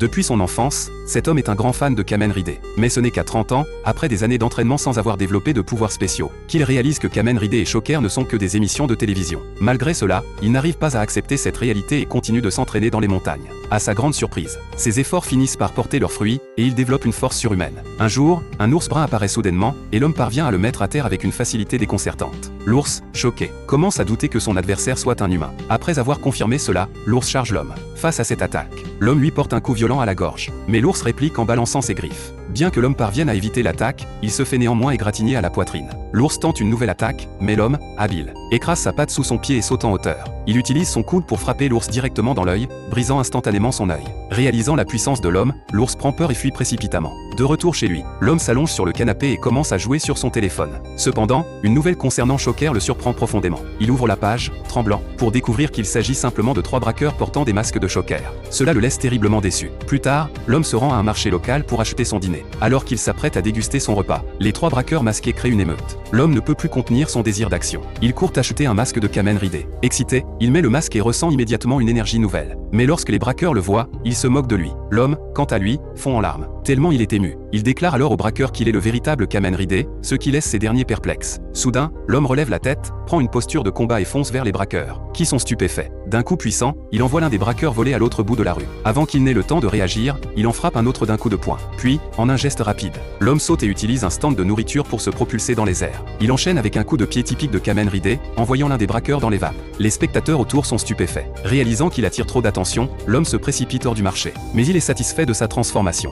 Depuis son enfance, cet homme est un grand fan de Kamen Rider. Mais ce n'est qu'à 30 ans, après des années d'entraînement sans avoir développé de pouvoirs spéciaux, qu'il réalise que Kamen Rider et Shocker ne sont que des émissions de télévision. Malgré cela, il n'arrive pas à accepter cette réalité et continue de s'entraîner dans les montagnes. À sa grande surprise, ses efforts finissent par porter leurs fruits, et il développe une force surhumaine. Un jour, un ours brun apparaît soudainement, et l'homme parvient à le mettre à terre avec une facilité déconcertante. L'ours, choqué, commence à douter que son adversaire soit un humain. Après avoir confirmé cela, l'ours charge l'homme. Face à cette attaque, l'homme lui porte un coup violent à la gorge, mais l'ours réplique en balançant ses griffes. Bien que l'homme parvienne à éviter l'attaque, il se fait néanmoins égratigner à la poitrine. L'ours tente une nouvelle attaque, mais l'homme, habile, écrase sa patte sous son pied et saute en hauteur. Il utilise son coude pour frapper l'ours directement dans l'œil, brisant instantanément son œil. Réalisant la puissance de l'homme, l'ours prend peur et fuit précipitamment. De retour chez lui, l'homme s'allonge sur le canapé et commence à jouer sur son téléphone. Cependant, une nouvelle concernant Shocker le surprend profondément. Il ouvre la page, tremblant, pour découvrir qu'il s'agit simplement de 3 braqueurs portant des masques de Shocker. Cela le laisse terriblement déçu. Plus tard, l'homme se rend à un marché local pour acheter son dîner. Alors qu'il s'apprête à déguster son repas, les 3 braqueurs masqués créent une émeute. L'homme ne peut plus contenir son désir d'action. Il court acheter un masque de Kamen Rider. Excité, il met le masque et ressent immédiatement une énergie nouvelle. Mais lorsque les braqueurs le voient, ils se moquent de lui. L'homme, quant à lui, fond en larmes. Tellement il est ému. Il déclare alors aux braqueurs qu'il est le véritable Kamen Rider, ce qui laisse ces derniers perplexes. Soudain, l'homme relève la tête, prend une posture de combat et fonce vers les braqueurs, qui sont stupéfaits. D'un coup puissant, il envoie l'un des braqueurs voler à l'autre bout de la rue. Avant qu'il n'ait le temps de réagir, il en frappe un autre d'un coup de poing. Puis, en un geste rapide, l'homme saute et utilise un stand de nourriture pour se propulser dans les airs. Il enchaîne avec un coup de pied typique de Kamen Rider, envoyant l'un des braqueurs dans les vapes. Les spectateurs autour sont stupéfaits. Réalisant qu'il attire trop d'attention, l'homme se précipite hors du marché. Mais il est satisfait de sa transformation.